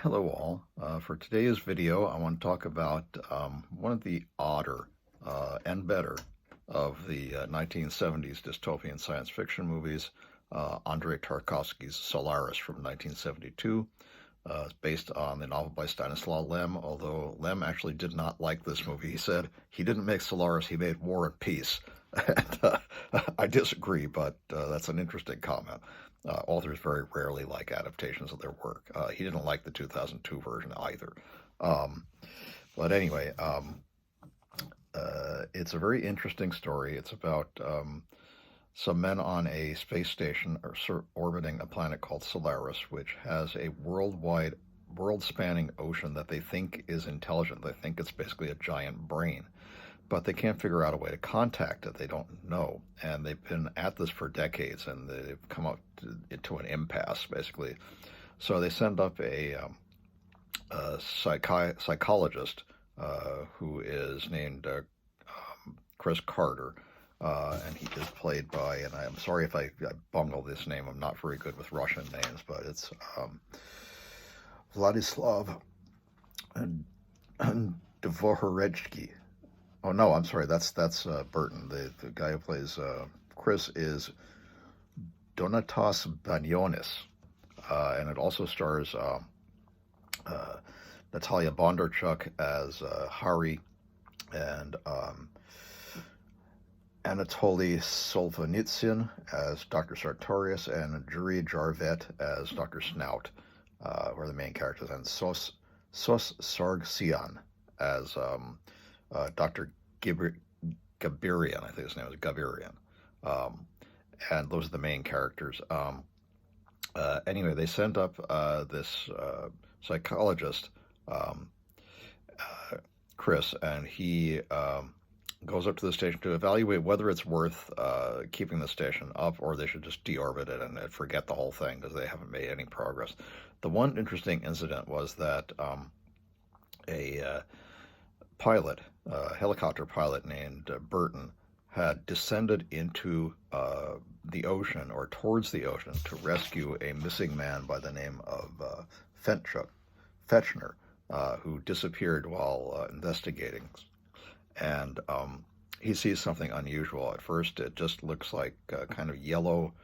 Hello all. For today's video, I want to talk about one of the odder and better of the 1970s dystopian science fiction movies, Adrei Tarkovsky's Solaris from 1972. It's based on the novel by Stanislaw Lem, although Lem actually did not like this movie. He said he didn't make Solaris, he made War and Peace. And I disagree, but that's an interesting comment. Authors very rarely like adaptations of their work. He didn't like the 2002 version either. But anyway, it's a very interesting story. It's about some men on a space station orbiting a planet called Solaris, which has a world-spanning ocean that they think is intelligent. They think it's basically a giant brain, but they can't figure out a way to contact it. They don't know. And they've been at this for decades, and they've come up to an impasse, basically. So they send up a psychologist who is named Chris Carter, and he is played by, and I'm sorry if I bungle this name, I'm not very good with Russian names, but it's Vladislav Dvořáček. Oh no, I'm sorry. That's Burton. The guy who plays Chris is Donatas Banionis, and it also stars Natalia Bondarchuk as Hari, and Anatoly Solzhenitsyn as Dr. Sartorius, and Juri Jarvet as Dr. Snout, who are the main characters, and Sos Sargsyan as Dr. Gabirian. I think his name is Gabirian. And those are the main characters. Anyway, they send up this psychologist, Chris, and he goes up to the station to evaluate whether it's worth keeping the station up, or they should just deorbit it and forget the whole thing because they haven't made any progress. The one interesting incident was that a pilot, a helicopter pilot named Burton, had descended into the ocean, or towards the ocean, to rescue a missing man by the name of Fechner, who disappeared while investigating. And he sees something unusual. At first, it just looks like kind of yellow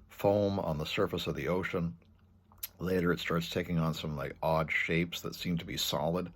foam on the surface of the ocean. Later, it starts taking on some like odd shapes that seem to be solid.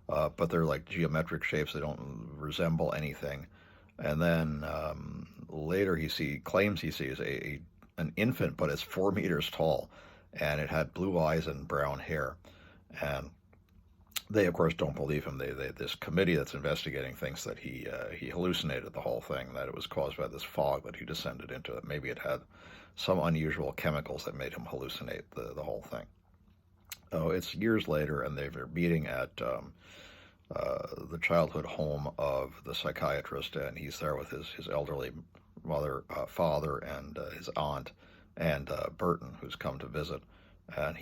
But they're like geometric shapes. They don't resemble anything. And then later claims he sees an infant, but it's 4 meters tall, and it had blue eyes and brown hair. And they, of course, don't believe him. This committee that's investigating thinks that he hallucinated the whole thing, that it was caused by this fog that he descended into. That maybe it had some unusual chemicals that made him hallucinate the whole thing. Oh, it's years later, and they're meeting at the childhood home of the psychiatrist, and he's there with his elderly father, and his aunt, and Burton, who's come to visit. And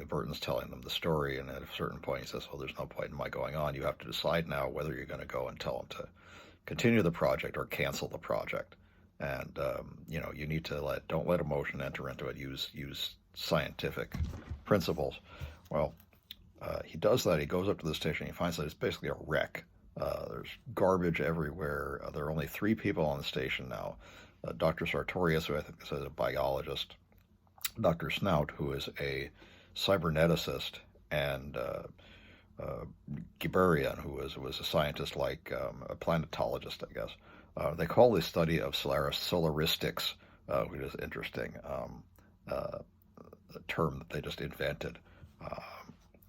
Burton's telling them the story, and at a certain point he says, well, there's no point in my going on. You have to decide now whether you're going to go and tell them to continue the project or cancel the project. And, you need to don't let emotion enter into it. Use scientific principles. Well, he does that. He goes up to the station. He finds that it's basically a wreck. There's garbage everywhere. There are only 3 people on the station now. Dr. Sartorius, who I think is a biologist, Dr. Snout, who is a cyberneticist, and Giberian, who was a scientist, like a planetologist, I guess. They call this study of Solaris solaristics, which is interesting, a term that they just invented.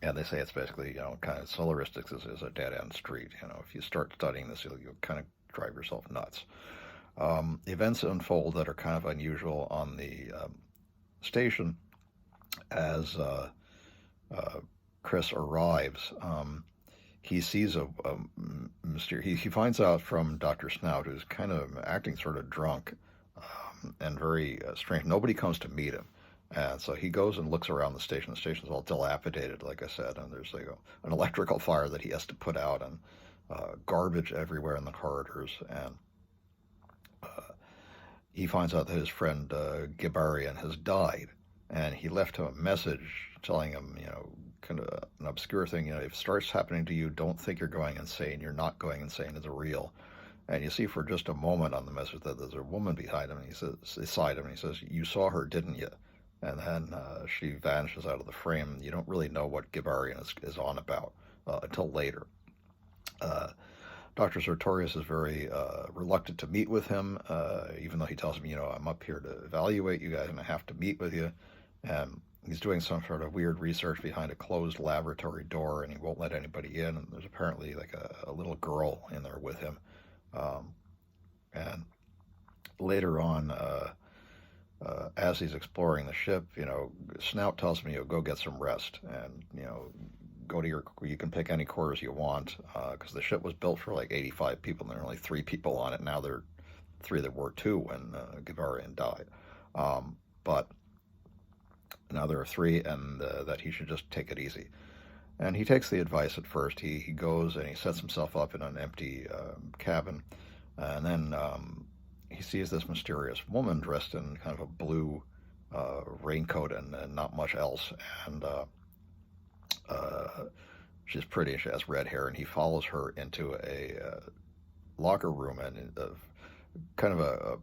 And they say it's basically, kind of solaristics is a dead-end street. If you start studying this, you'll kind of drive yourself nuts. Events unfold that are kind of unusual on the station as Chris arrives. He sees a mysterious. He finds out from Dr. Snout, who's kind of acting sort of drunk and very strange. Nobody comes to meet him. And so he goes and looks around the station. The station's all dilapidated, like I said, and there's an electrical fire that he has to put out, and garbage everywhere in the corridors. And he finds out that his friend Gibarian has died, and he left him a message telling him, kind of an obscure thing. If it starts happening to you, don't think you're going insane. You're not going insane. It's real. And you see for just a moment on the message that there's a woman behind him, and he says, beside him, and he says, "You saw her, didn't you?" And then she vanishes out of the frame. You don't really know what Gibarian is on about until later. Dr. Sartorius is very reluctant to meet with him, even though he tells him, I'm up here to evaluate you guys, and I have to meet with you. And he's doing some sort of weird research behind a closed laboratory door, and he won't let anybody in. And there's apparently like a little girl in there with him. And later on, as he's exploring the ship, Snout tells him, go get some rest, and, go to you can pick any quarters you want, because the ship was built for like 85 people, and there are only 3 people on it. Now there are 3 that were 2 when Gibarian died. But now there are 3, and that he should just take it easy. And he takes the advice at first. He goes and he sets himself up in an empty cabin, and then he sees this mysterious woman dressed in kind of a blue raincoat and not much else. And she's pretty, and she has red hair, and he follows her into a locker room and kind of a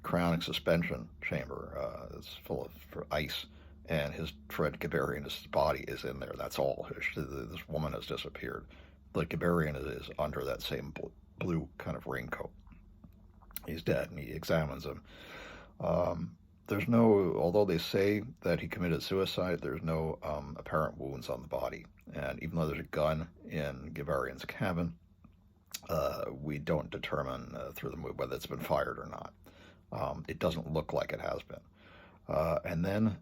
cryonic suspension chamber. It's full of ice, and his friend Gibarian's body is in there. That's all. This woman has disappeared. But Gibarian is under that same blue kind of raincoat. He's dead, and he examines him. There's no, although they say that he committed suicide, there's no apparent wounds on the body. And even though there's a gun in Gibarian's cabin, we don't determine through the movie whether it's been fired or not. It doesn't look like it has been. And then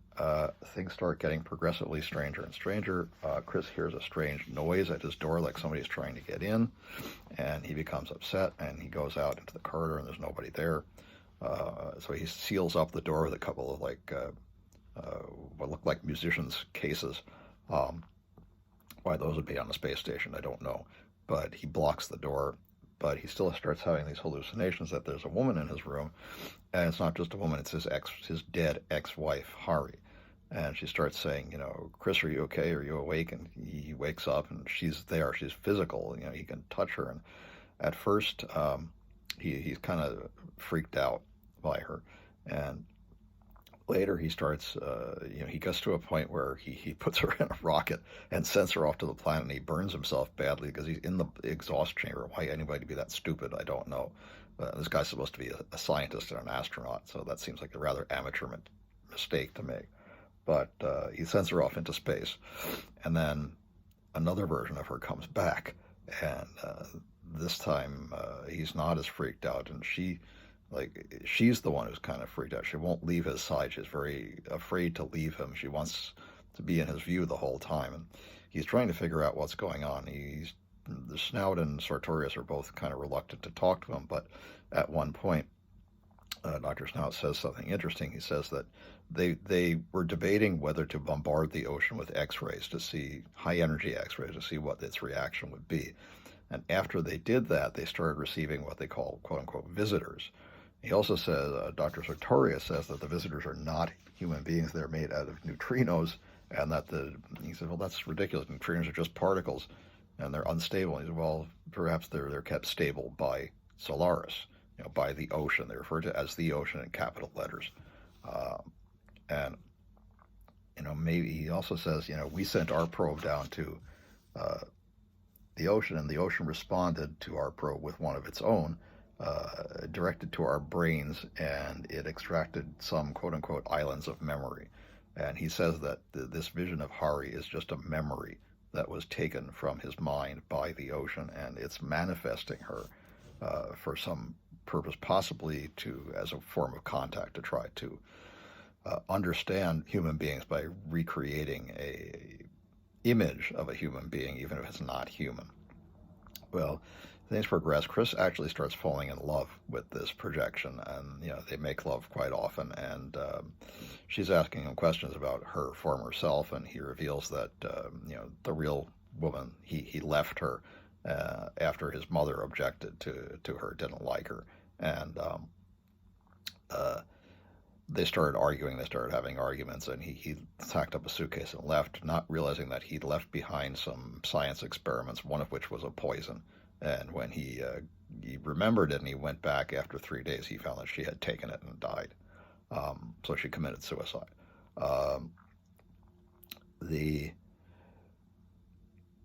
things start getting progressively stranger and stranger. Chris hears a strange noise at his door, like somebody's trying to get in, and he becomes upset, and he goes out into the corridor, and there's nobody there. So he seals up the door with a couple of what look like musicians' cases. Why those would be on the space station, I don't know. But he blocks the door, but he still starts having these hallucinations that there's a woman in his room, and it's not just a woman, it's his dead ex-wife, Hari. And she starts saying, "Chris, are you okay? Are you awake?" And he wakes up, and she's there. She's physical. He can touch her. And at first, he's kind of freaked out by her. And later he starts, he gets to a point where he puts her in a rocket and sends her off to the planet, and he burns himself badly because he's in the exhaust chamber. Why anybody would be that stupid, I don't know. This guy's supposed to be a scientist and an astronaut, so that seems like a rather amateur mistake to make. But he sends her off into space, and then another version of her comes back, and this time he's not as freaked out, and she's the one who's kind of freaked out. She won't leave his side. She's very afraid to leave him. She wants to be in his view the whole time, and he's trying to figure out what's going on. The Snout and Sartorius are both kind of reluctant to talk to him, but at one point, Dr. Snout says something interesting. He says that they were debating whether to bombard the ocean with X-rays to see high-energy X-rays to see what its reaction would be. And after they did that, they started receiving what they call, quote-unquote, visitors. He also says, Dr. Sartorius says that the visitors are not human beings. They're made out of neutrinos, and that he said, well, that's ridiculous. Neutrinos are just particles, and they're unstable. He said, well, perhaps they're kept stable by Solaris, by the ocean. They refer to it as the ocean in capital letters. And maybe he also says, we sent our probe down to the ocean, and the ocean responded to our probe with one of its own, directed to our brains, and it extracted some quote-unquote islands of memory. And he says that this vision of Hari is just a memory that was taken from his mind by the ocean, and it's manifesting her for some purpose, possibly as a form of contact, to try to understand human beings by recreating a image of a human being, even if it's not human. Well, things progress. Chris actually starts falling in love with this projection, and they make love quite often, and she's asking him questions about her former self, and he reveals that the real woman, he left her after his mother objected to her, didn't like her, and they started arguing. They started having arguments, and he packed up a suitcase and left, not realizing that he'd left behind some science experiments, one of which was a poison. And when he remembered it and he went back after 3 days, he found that she had taken it and died. So she committed suicide. Um, the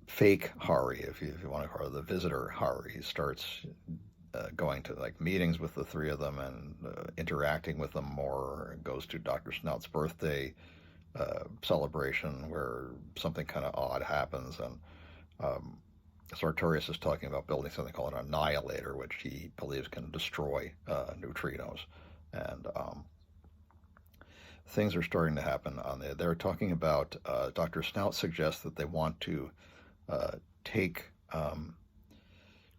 fake Hari, if you want to call her the visitor Hari, he starts going to like meetings with the three of them and interacting with them more. Goes to Dr. Snout's birthday celebration where something kind of odd happens, and Sartorius is talking about building something called an annihilator, which he believes can destroy neutrinos, and things are starting to happen on there. They're talking about Dr. Snout suggests that they want to take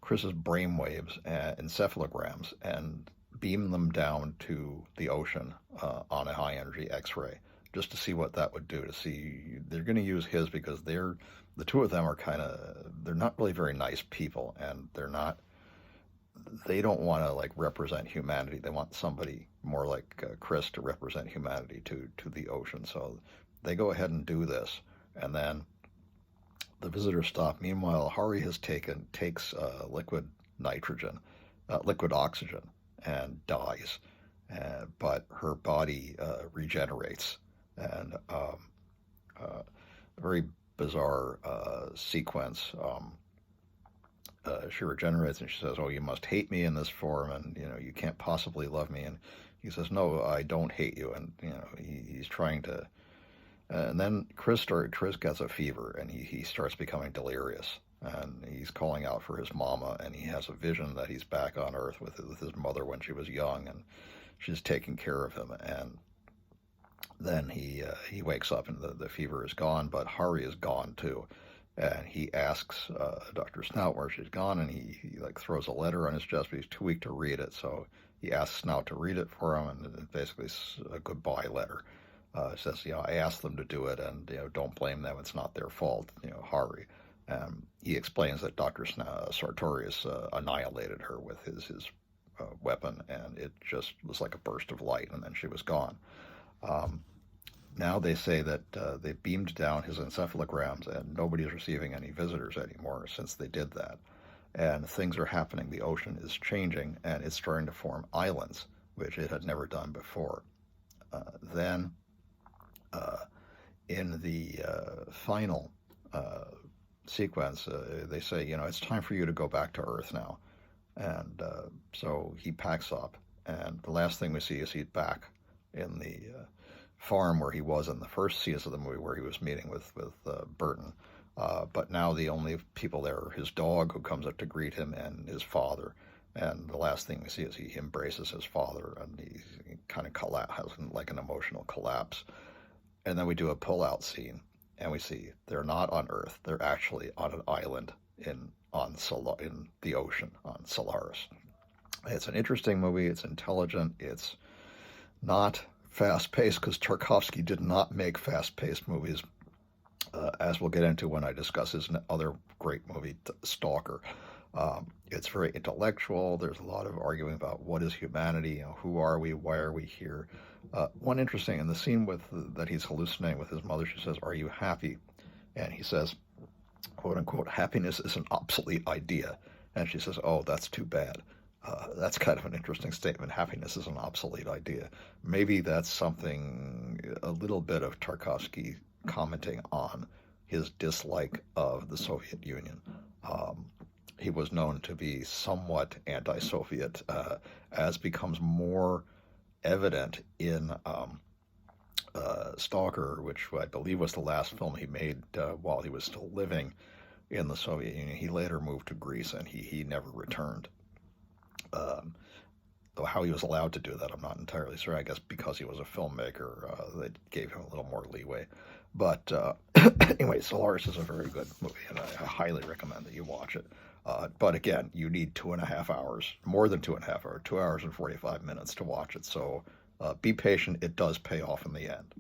Chris's brainwaves, encephalograms, and beam them down to the ocean on a high energy X-ray, just to see what that would do. To see, they're going to use his because the two of them are they're not really very nice people, and they don't want to like represent humanity. They want somebody more like Chris to represent humanity to the ocean. So they go ahead and do this, and then the visitors stop. Meanwhile, Hari takes liquid nitrogen, liquid oxygen, and dies. But her body regenerates, and a very bizarre sequence. She regenerates, and she says, "Oh, you must hate me in this form, and you can't possibly love me." And he says, "No, I don't hate you." And he's trying to. And then Chris gets a fever, and he starts becoming delirious, and he's calling out for his mama, and he has a vision that he's back on Earth with his mother when she was young, and she's taking care of him. And then he wakes up, and the fever is gone, but Hari is gone too. And he asks Dr. Snout where she's gone, and he like throws a letter on his chest, but he's too weak to read it, so he asks Snout to read it for him, and basically it's a goodbye letter. It says, I asked them to do it, and don't blame them. It's not their fault. Hari. He explains that Dr. Sartorius annihilated her with his weapon, and it just was like a burst of light, and then she was gone. Now they say that they beamed down his encephalograms, and nobody's receiving any visitors anymore since they did that. And things are happening. The ocean is changing, and it's starting to form islands, which it had never done before. Then in the final sequence, they say, it's time for you to go back to Earth now. And so he packs up, and the last thing we see is he's back in the farm where he was in the first season of the movie, where he was meeting with Burton. But now the only people there are his dog, who comes up to greet him, and his father. And the last thing we see is he embraces his father, and he kind of has like an emotional collapse. And then we do a pull-out scene, and we see they're not on Earth. They're actually on an island in the ocean on Solaris. It's an interesting movie. It's intelligent. It's not fast-paced, because Tarkovsky did not make fast-paced movies, as we'll get into when I discuss his other great movie, Stalker. It's very intellectual. There's a lot of arguing about what is humanity, who are we, why are we here. One interesting, in the scene that he's hallucinating with his mother, she says, "Are you happy?" And he says, quote unquote, "Happiness is an obsolete idea." And she says, "Oh, that's too bad." That's kind of an interesting statement. Happiness is an obsolete idea. Maybe that's something, a little bit of Tarkovsky commenting on his dislike of the Soviet Union. He was known to be somewhat anti-Soviet, as becomes more evident in Stalker, which I believe was the last film he made while he was still living in the Soviet Union. He later moved to Greece, and he never returned. Though how he was allowed to do that, I'm not entirely sure. I guess because he was a filmmaker, they gave him a little more leeway. But anyway, Solaris is a very good movie, and I highly recommend that you watch it. But again, you need 2.5 hours, more than 2.5 hours, 2 hours and 45 minutes to watch it. So be patient. It does pay off in the end.